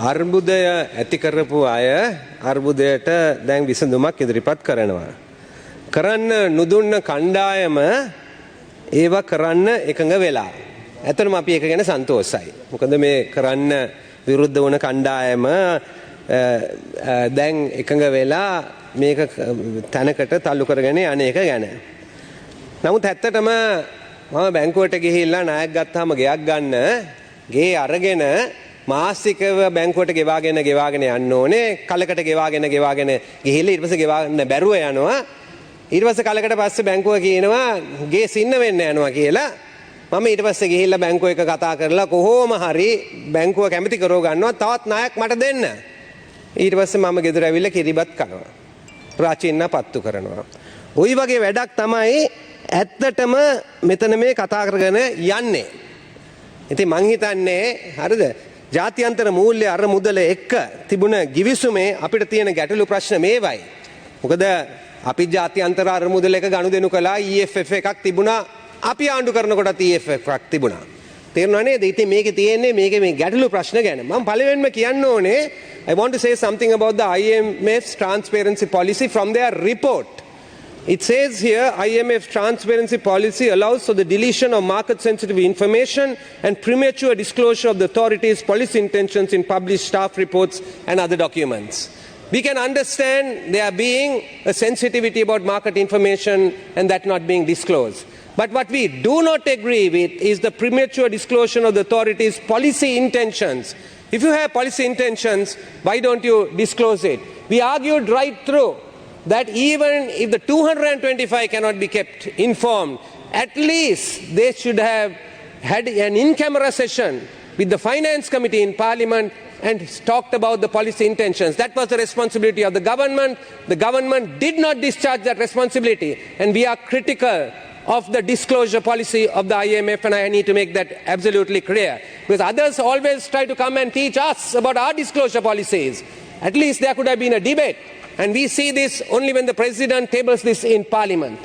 අර්බුදය ඇති කරපු අය අර්බුදයට දැන් විසඳුමක් ඉදිරිපත් කරනවා. කරන්න නුදුන්න කණ්ඩායම ඒවා කරන්න එකඟ වෙලා. ඇත්තටම අපි ඒක ගැන සන්තෝෂයි. මොකද මේ කරන්න විරුද්ධ වුණ කණ්ඩායම දැන් එකඟ වෙලා මේක තැනකට තල්ලු කරගෙන අනේක ගැන. නමුත් ඇත්තටම මම බැංකුවට ගිහිල්ලා ණයක් ගත්තාම ගෙයක් ගන්න ගේ අරගෙන මාසිකව බැංකුවට ගෙවාගෙන යන්න ඕනේ. කලකට ගෙවාගෙන ගිහිල්ලා ඊට පස්සේ ගෙවන්න බැරුව යනවා. ඊට පස්සේ කලකට පස්සේ බැංකුව කියනවා ගේ සින්න වෙන්න යනවා කියලා. මම ඊට පස්සේ ගිහිල්ලා බැංකුව එක කතා කරලා කොහොම හරි බැංකුව කැමති කරව ගන්නවා තවත් ණයක් මට දෙන්න. ඊට පස්සේ මම ගෙදර ඇවිල්ලා කිරිබත් කනවා. ප්‍රාචීන පත්තු කරනවා. ওই වගේ වැඩක් තමයි ඇත්තටම මෙතන මේ කතා කරගෙන යන්නේ. ඉතින් මං හිතන්නේ හරිද? ජාත්‍යන්තර මූල්‍ය අර මුදල එක්ක තිබුණ ගිවිසුමේ අපිට තියෙන ගැටලු ප්‍රශ්න මේවයි. මොකද අපි ජාත්‍යන්තර අර මුදල එක ගනුදෙනු කළා EFF එකක් තිබුණා. අපි ආණ්ඩු කරනකොටත් EFF එකක් තිබුණා. තේරුණා නේද? ඉතින් මේකේ තියෙන්නේ මේකේ මේ ගැටලු ප්‍රශ්න ගැන. මම පළවෙනිම කියන්න ඕනේ I want to say something about the IMF's transparency policy from their report. It says here, IMF's transparency policy allows for the deletion of market-sensitive information and premature disclosure of the authorities' policy intentions in published staff reports and other documents. We can understand there being a sensitivity about market information and that not being disclosed. But what we do not agree with is the premature disclosure of the authorities' policy intentions. If you have policy intentions, why don't you disclose it? We argued right through that even if the 225 cannot be kept informed, at least they should have had an in-camera session with the Finance Committee in Parliament and talked about the policy intentions. That was the responsibility of the government. The government did not discharge that responsibility, and we are critical of the disclosure policy of the IMF, and I need to make that absolutely clear. Because others always try to come and teach us about our disclosure policies. At least there could have been a debate. And we see this only when the President tables this in Parliament.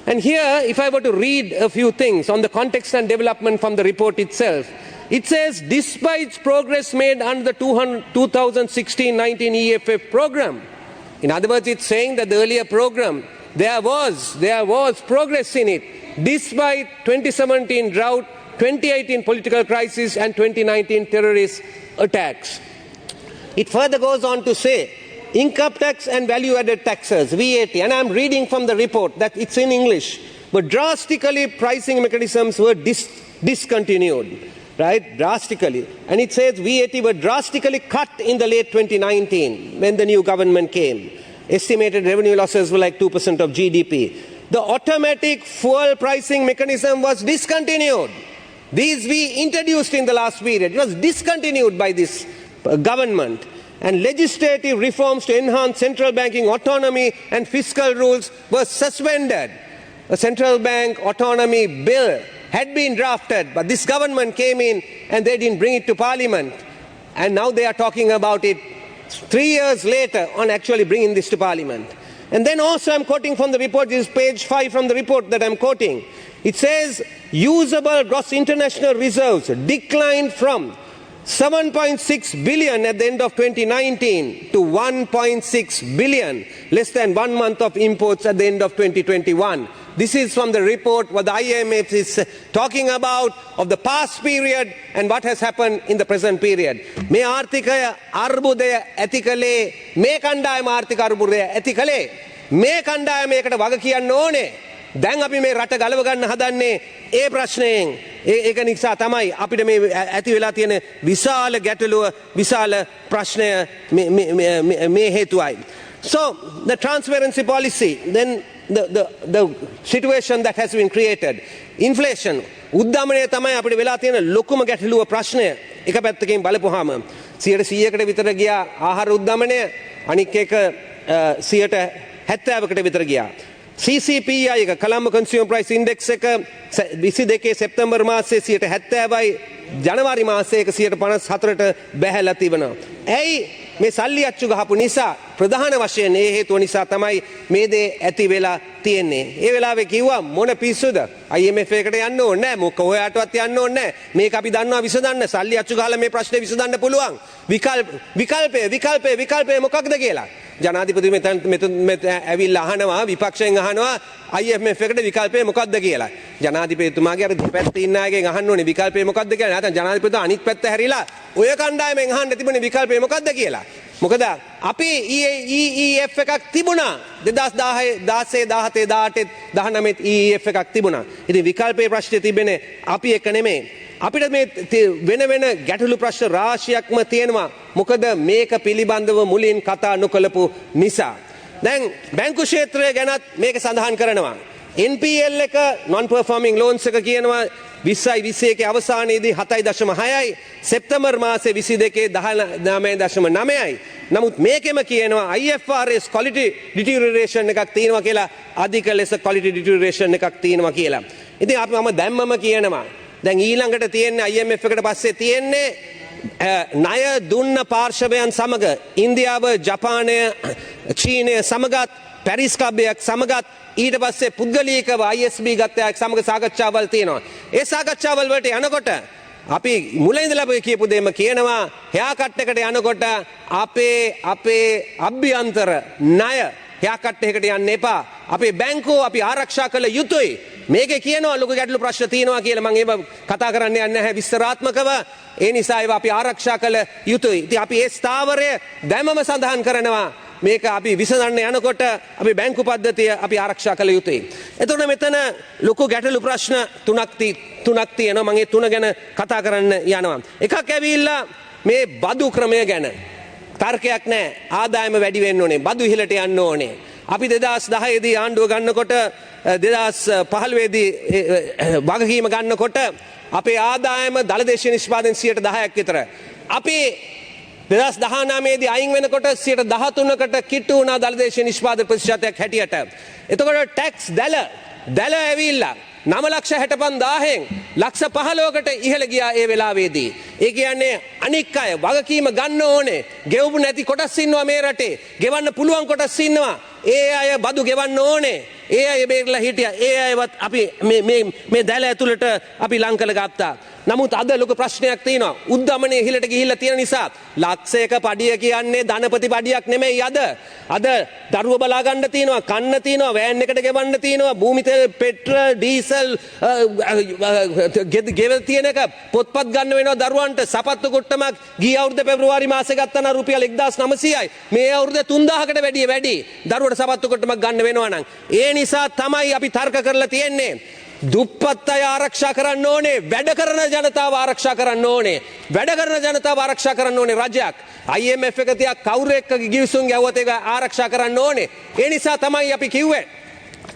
And here, if I were to read a few things on the context and development from the report itself, it says, despite progress made under the 2016-19 EFF program, in other words, it's saying that the earlier program, there was progress in it, despite 2017 drought, 2018 political crisis, and 2019 terrorist attacks. It further goes on to say, income tax and value-added taxes, VAT, and I'm reading from the report that it's in English, but drastically pricing mechanisms were discontinued, right? Drastically. And it says VAT were drastically cut in the late 2019 when the new government came. Estimated revenue losses were like 2% of GDP. The automatic fuel pricing mechanism was discontinued. These we introduced in the last period. It was discontinued by this government. And legislative reforms to enhance central banking autonomy and fiscal rules were suspended. A central bank autonomy bill had been drafted, but this government came in and they didn't bring it to Parliament. And now they are talking about it 3 years later on actually bringing this to Parliament. And then also I'm quoting from the report, this is page 5 from the report that I'm quoting. It says, usable gross international reserves declined from 7.6 billion at the end of 2019 to 1.6 billion, less than 1 month of imports at the end of 2021. This is from the report what the IMF is talking about of the past period and what has happened in the present period. මේ ආර්ථිකය අර්බුදය ඇති කළේ මේ කණ්ඩායම ආර්ථික අර්බුදය ඇති කළේ මේ කණ්ඩායම මේකට වග කියන්න ඕනේ. දැන් අපි මේ රට ගලව ගන්න හදන්නේ ඒ ප්‍රශ්නයෙන්. ඒක නිසා තමයි අපිට මේ ඇති වෙලා තියෙන විශාල ගැටලුව විශාල ප්‍රශ්නය මේ හේතුවයි. So the transparency policy, then the situation that has been created, inflation, උද්දමනය තමයි අපිට වෙලා තියෙන ලොකුම ගැටලුව ප්‍රශ්නය. එක පැත්තකින් බලපුවාම 100%කට විතර ගියා ආහාර උද්දමනය, අනික් එක 70%කට විතර ගියා. CCPI එක Colombo Consumer Price Index එක 22 සැප්තැම්බර් මාසයේ 70%යි ජනවාරි මාසයේ 154ට බැහැලා තිබෙනවා. ඇයි මේ සල්ලි අච්චු ගහපු නිසා ප්‍රධාන වශයෙන් ඒ හේතුව නිසා තමයි මේ දේ ඇති වෙලා තියෙන්නේ. ඒ වෙලාවේ කිව්වා මොන පිස්සුද? IMF එකට යන්න ඕනේ නැහැ. මොක ඔයාටවත් යන්න ඕනේ නැහැ. මේක අපි දන්නවා විසඳන්න. සල්ලි අච්චු ගහලා මේ ප්‍රශ්නේ විසඳන්න පුළුවන්. විකල්පය මොකක්ද කියලා. ජනාධිපතිතුමා මෙතන ඇවිල්ලා අහනවා විපක්ෂයෙන් අහනවා IMF එකට විකල්පය මොකක්ද කියලා. ජනාධිපතිතුමාගේ අර දෙපැත්තේ ඉන්න අයගෙන් අහන්න ඕනේ විකල්පය මොකක්ද කියලා. නැත්නම් ජනාධිපතිතුමා අනිත් පැත්ත හැරිලා ඔය කණ්ඩායමෙන් අහන්න තිබුණේ විකල්පය මොකක්ද කියලා. මොකද අපි EF එකක් තිබුණා 2016 17 18 19 EF එකක් තිබුණා. ඉතින් විකල්පයේ ප්‍රශ්නේ තිබෙන්නේ අපි එක නෙමෙයි. අපිට මේ වෙන ගැටලු ප්‍රශ්න රාශියක්ම තියෙනවා. මොකද මේක පිළිබඳව මුලින් කතා නොකළපු නිසා. දැන් බැංකු ක්ෂේත්‍රය ගැනත් මේක සඳහන් කරනවා. NPL එක non performing loans එක කියනවා 2021 අවසානයේදී 7.6යි සෙප්තැම්බර් මාසේ 22 19.9යි. නමුත් මේකෙම කියනවා IFRS quality deterioration එකක් තියෙනවා කියලා අධික ලෙස quality deterioration එකක් තියෙනවා කියලා. ඉතින් අපි මම දැම්මම කියනවා දැන් ඊළඟට තියෙන්නේ IMF එකට පස්සේ තියෙන්නේ ණය දුන්න පාර්ශවයන් සමග ඉන්දියාව ජපානය චීනය සමගත් පැරිස් ක්ලබ්යක් සමගත් ඊට පස්සේ පුද්ගලිකව ISB ගත්තයක් සමග සාකච්ඡාවල් තියෙනවා. ඒ සාකච්ඡාවල් වලට යනකොට අපි මුලින් ඉඳලා අපි කියපු දෙයම කියනවා හයා කට් එකට යනකොට අපේ අභ්‍යන්තර ණය හයා කට් එකකට යන්න එපා. අපේ බැංකුව අපි ආරක්ෂා කළ යුතුයි. මේකේ කියනවා ලොකු ගැටලු ප්‍රශ්න තියෙනවා කියලා. මම ඒව කතා කරන්න යන්නේ නැහැ විස්තරාත්මකව. ඒ නිසා ඒවා අපි ආරක්ෂා කළ යුතුයි. ඉතින් අපි ඒ ස්ථාවරය දැමම සඳහන් කරනවා. මේක අපි විසඳන්න යනකොට අපි බැංකු පද්ධතිය අපි ආරක්ෂා කළ යුතුයි. එතකොට මෙතන ලොකු ගැටලු ප්‍රශ්න තුනක් තියෙනවා. මම ඒ තුන ගැන කතා කරන්න යනවා. එකක් ඇවිල්ලා මේ බදු ක්‍රමය ගැන. තර්කයක් නැහැ. ආදායම වැඩි වෙන්න ඕනේ. බදු ඉහළට යන්න ඕනේ. අපි 2010 දී ආණ්ඩුව ගන්නකොට 2015 දී වගකීම ගන්නකොට අපේ ආදායම දළදේශීය නිෂ්පාදනයෙන් 10% විතර. අපි 2019 දී අයින් වෙනකොට 13%කට කිට්ටු වුණා දළදේශීය නිෂ්පාදන ප්‍රතිශතයක් හැටියට. එතකොට ටැක්ස් දැල ඇවිල්ලා 9,65,000න් ලක්ෂ 15කට ඉහළ ගියා ඒ වෙලාවේදී. ඒ කියන්නේ අනික් අය වගකීම ගන්න ඕනේ. ගෙවපු නැති කොටස් ඉන්නවා මේ රටේ. ගෙවන්න පුළුවන් කොටස් ඉන්නවා. ඒ අය බදු ගෙවන්න ඕනේ. ඒ අය බේරලා හිටියා. ඒ අයවත් අපි මේ දැල ඇතුළට අපි ලං කළ ගත්තා. නමුත් අද ලොකු ප්‍රශ්නයක් තියෙනවා. උද්දමනය ඉහළට ගිහිල්ලා තියෙන නිසා ලක්ෂයක පඩිය කියන්නේ ධනපති පඩියක් නෙමෙයි අද. අද දරුව බලා ගන්න තියෙනවා, කන්න තියෙනවා, වෑන් එකට ගෙවන්න තියෙනවා, භූමි තෙල්, පෙට්‍රල්, ඩීසල් ගෙවල් තියෙන එක පොත්පත් ගන්න වෙනවා දරුවන්ට. සපත්තු කුට්ටමක් ගිය අවුරුද්ද පෙබරවාරි මාසේ ගත්තා නම් රුපියල් 1900යි. මේ අවුරුද්ද 3000කට වැඩි. දරුවට සපත්තු කුට්ටමක් ගන්න වෙනවා නම්. ඒ නිසා තමයි අපි තර්ක කරලා තියෙන්නේ. දුප්පත් අය ආරක්ෂා කරන්න ඕනේ. වැඩ කරන ජනතාව ආරක්ෂා කරන්න ඕනේ. වැඩ කරන ජනතාව ආරක්ෂා කරන්න ඕනේ රජයක්. IMF එක තියා කවුරු එක්ක ගිවිසුම් ගැවුවත් ඒක ආරක්ෂා කරන්න ඕනේ. ඒ නිසා තමයි අපි කිව්වේ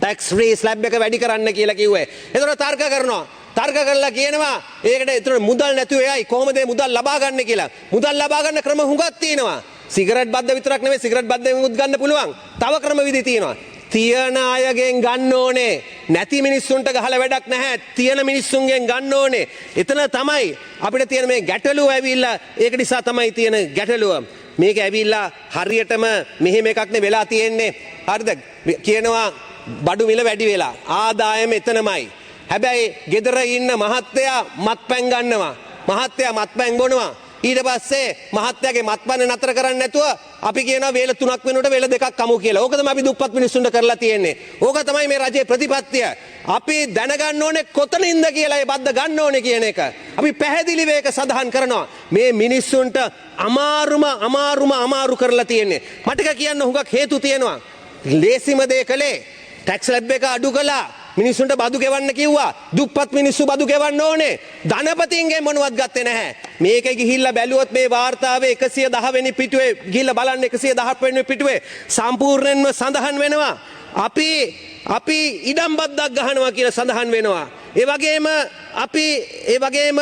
tax free slab එක වැඩි කරන්න කියලා කිව්වේ. ඒතර තර්ක කරනවා. තර්ක කරලා කියනවා ඒකට ඒතර මුදල් නැතුව එයි කොහොමද මුදල් ලබා ගන්න කියලා. මුදල් ලබා ගන්න ක්‍රම හුඟක් තියෙනවා. සිගරට් බද්ද විතරක් නෙමෙයි සිගරට් බද්දෙමුත් ගන්න පුළුවන්. තව ක්‍රම විදි තියෙනවා. තියන අයගෙන් ගන්න ඕනේ. නැති මිනිස්සුන්ට ගහලා වැඩක් නැහැ. තියන මිනිස්සුන්ගෙන් ගන්න ඕනේ. එතන තමයි අපිට තියෙන මේ ගැටලුව ඇවිල්ලා ඒක නිසා තමයි තියෙන ගැටලුව. මේක ඇවිල්ලා හරියටම මෙහෙම එකක් නේ වෙලා තියෙන්නේ. හරිද? කියනවා බඩු මිල වැඩි වෙලා. ආදායම එතනමයි. හැබැයි ගෙදර ඉන්න මහත්තයා මත්පැන් ගන්නවා. මහත්තයා මත්පැන් බොනවා. ඊට පස්සේ මහත්තයාගේ මත්පැන් නතර කරන්නේ නැතුව අපි කියනවා වේල 3ක් වෙනකොට වේල 2ක් කමු කියලා. ඕක තමයි අපි දුප්පත් මිනිස්සුන්ට කරලා තියෙන්නේ. ඕක තමයි මේ රජයේ ප්‍රතිපත්තිය. අපි දැනගන්න ඕනේ කොතනින්ද කියලා ඒ බද්ද ගන්න ඕනේ කියන එක. අපි පැහැදිලිව ඒක සඳහන් කරනවා. මේ මිනිස්සුන්ට අමාරු කරලා තියෙන්නේ. මට කියන්න හුඟක් හේතු තියෙනවා. ලේසිම දේ කළේ ටැක්ස් ලැබ් එක අඩු කළා. මිනිස්සුන්ට බදු ගෙවන්න කිව්වා. දුප්පත් මිනිස්සු බදු ගෙවන්න ඕනේ. ධනපතින්ගේ මොනවත් ගත්තේ නැහැ. මේක ගිහිල්ලා බැලුවොත් මේ වාර්තාවේ 110 වෙනි පිටුවේ ගිහිල්ලා බලන්න 110 වෙනි පිටුවේ සම්පූර්ණයෙන්ම සඳහන් වෙනවා. අපි ඉඩම් බද්දක් ගහනවා කියලා සඳහන් වෙනවා. ඒ වගේම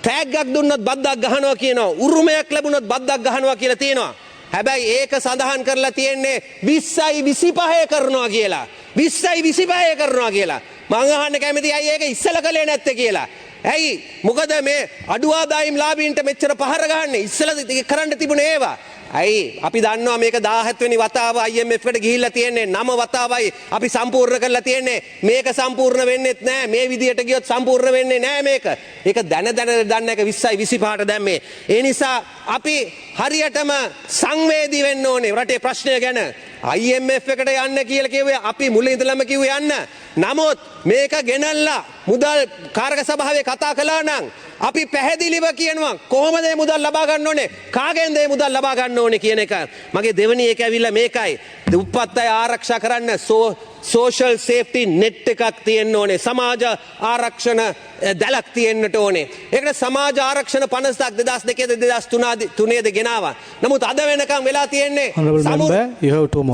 තෑග්ගක් දුන්නොත් බද්දක් ගහනවා කියනවා. උරුමයක් ලැබුණොත් බද්දක් ගහනවා කියලා තියෙනවා. හැබැයි ඒක සඳහන් කරලා තියෙන්නේ 20.25 කරනවා කියලා. 20.25 කරනවා කියලා. මං අහන්න කැමතියි අය ඒක ඉස්සලා කළේ නැත්තේ කියලා. ඇයි? මොකද මේ අඩු ආදායම් ලාභීන්ට මෙච්චර පහර ගහන්නේ? ඉස්සලා කරන්න තිබුණේ ඒවා. ඇයි අපි දන්නවා මේක 17 වෙනි වතාව IMF එකට ගිහිල්ලා තියෙන්නේ 9 වතාවයි අපි සම්පූර්ණ කරලා තියෙන්නේ මේක සම්පූර්ණ වෙන්නෙත් නෑ මේ විදියට ගියොත් සම්පූර්ණ වෙන්නේ නෑ මේක ඒක දැන දන්න එක 20යි 25ට දැම්මේ ඒ නිසා අපි හරියටම සංවේදී වෙන්න ඕනේ රටේ ප්‍රශ්නය ගැන IMF එකට යන්න කියලා කිව්වේ අපි මුලින් ඉඳලම කිව්වේ යන්න නමුත් මේක ගෙනල්ලා මුදල් කාරක සභාවේ කතා කළා නම් අපි පැහැදිලිව කියනවා කොහොමද මේ මුදල් ලබා ගන්න ඕනේ කාගෙන්ද මේ මුදල් ලබා ගන්න ඕනේ කියන එක මගේ දෙවෙනි එක ඇවිල්ලා මේකයි දුප්පත් අය ආරක්ෂා කරන්න සෝෂල් සේෆ්ටි නෙට් එකක් තියෙන්න ඕනේ සමාජ ආරක්ෂණ දැලක් තියෙන්නට ඕනේ ඒකට සමාජ ආරක්ෂණ 50ක් 2002 2003 ගෙනාවා නමුත් අද වෙනකම් වෙලා තියෙන්නේ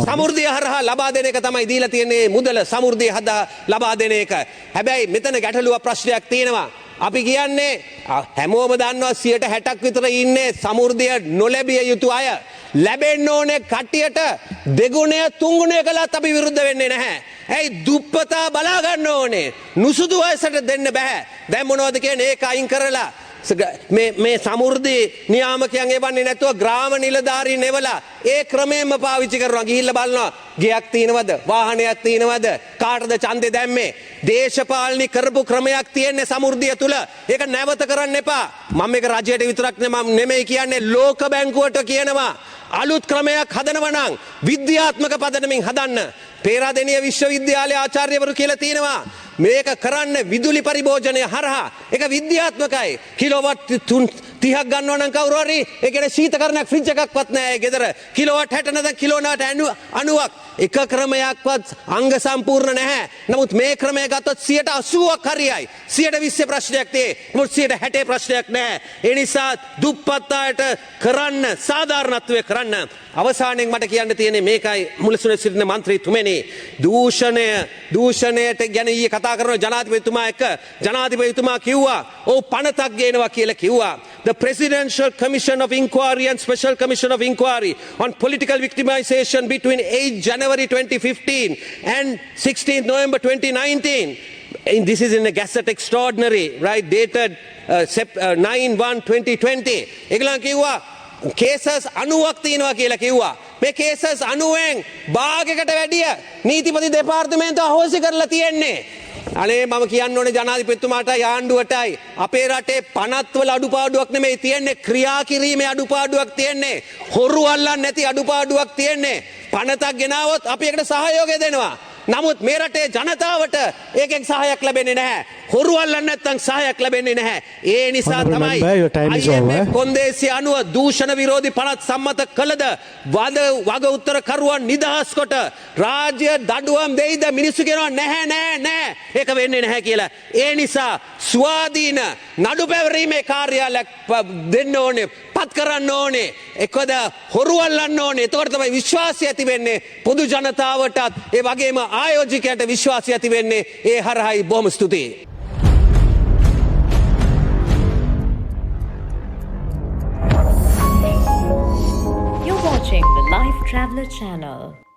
සමෘද්ධිය හරහා ලබා දෙන එක තමයි දීලා තියෙන්නේ මුදල සමෘද්ධිය හදා ලබා දෙන එක හැබැයි මෙතන ගැටලුව ප්‍රශ්නයක් තියෙනවා අපි කියන්නේ හැමෝම දන්නවා 60ක් විතර ඉන්නේ සමෘද්ධිය නොලැබිය යුතු අය ලැබෙන්න ඕනේ කට්ටියට දෙගුණය තුන්ගුණය කළත් අපි විරුද්ධ වෙන්නේ නැහැ. ඇයි දුප්පතා බලා ගන්න ඕනේ. නුසුදු වයසට දෙන්න බෑ. දැන් මොනවද කියන්නේ ඒක අයින් කරලා මේ සමෘද්ධි නියාමකයන් එවන්නේ නැතුව ග්‍රාම නිලධාරීන් එවලා ඒ ක්‍රමයෙන්ම පාවිච්චි කරනවා ගිහිල්ලා බලනවා ගියක් තියෙනවද වාහනයක් තියෙනවද කාටද ඡන්දේ දැම්මේ දේශපාලනී කරපු ක්‍රමයක් තියෙන්නේ සමෘද්ධිය තුල ඒක නැවත කරන්න එපා මම මේක රජයට විතරක් නෙමෙයි කියන්නේ ලෝක බැංකුවට කියනවා අලුත් ක්‍රමයක් හදනවා නම් විද්‍යාත්මක පදනමින් හදන්න පේරාදෙණිය විශ්වවිද්‍යාලයේ ආචාර්යවරු කියලා තියෙනවා මේක කරන්න විදුලි පරිභෝජනය හරහා ඒක විද්‍යාත්මකයි කිලෝවට් 30ක් ගන්නවා නම් කවුරු හරි ඒ කියන්නේ ශීතකරණයක් ෆ්‍රිජ් එකක්වත් නැහැ ගෙදර කිලෝවට් 60 නැත්නම් කිලෝනාට 90ක් එක ක්‍රමයක්වත් අංග සම්පූර්ණ නැහැ නමුත් මේ ක්‍රමය ගත්තොත් 80ක් හරියයි 120 ප්‍රශ්නයක් තියෙයි නමුත් 60 ප්‍රශ්නයක් නැහැ ඒ නිසා දුප්පත් අයට කරන්න සාධාරණත්වය කරන්න අවසානයෙන් මට කියන්න තියෙන්නේ මේකයි මුලසුනේ සිටින മന്ത്രിතුමනි දූෂණයට ගැන ඊයේ කතා කරන ජනාධිපතිතුමා එක්ක ජනාධිපතිතුමා කිව්වා ඔව් පනතක් ගේනවා කියලා කිව්වා The Presidential Commission of Inquiry and Special Commission of Inquiry on Political Victimization between 8 January 2015 and 16 November 2019 and this is in a Gazette Extraordinary right dated 9/1/2020 ඒගොල්ලන් කිව්වා කේසස් 90ක් තියෙනවා කියලා කිව්වා මේ කේසස් 90න් භාගයකට වැඩිය නීතිපති දෙපාර්තමේන්තුව අහෝසි කරලා තියෙන්නේ අනේ මම කියන්න ඕනේ ජනාධිපතිතුමාටයි ආණ්ඩුවටයි අපේ රටේ පනත් වල අඩුපාඩුවක් නෙමෙයි තියෙන්නේ ක්‍රියා කිරීමේ අඩුපාඩුවක් තියෙන්නේ හොරු අල්ලන්නේ නැති අඩුපාඩුවක් තියෙන්නේ පනතක් ගෙනාවොත් අපි ඒකට සහයෝගය දෙනවා නමුත් මේ රටේ ජනතාවට ඒකෙන් සහායක් ලැබෙන්නේ නැහැ හොරු අල්ලන්නේ නැත්නම් සහායක් ලැබෙන්නේ නැහැ ඒ නිසා තමයි IMF කොන්දේසිය අනුව දූෂණ විරෝධී පනත් සම්මත කළද වග උත්තර කරුවන් නිදහස් කොට රාජ්‍ය දඩුවම් දෙයිද මිනිස්සු කියනවා නැහැ ඒක වෙන්නේ නැහැ කියලා ඒ නිසා ස්වාධීන නඩු පැවරීමේ කාර්යාලයක් දෙන්න ඕනේ පත් කරන්න ඕනේ එක්කද හොරු අල්ලන්න ඕනේ එතකොට තමයි විශ්වාසය ඇති වෙන්නේ පොදු ජනතාවටත් ඒ වගේම ආයෝජකයට විශ්වාසය ඇති වෙන්නේ ඒ හරහායි බොහොම ස්තුතියි You're watching the Lifetraveler channel.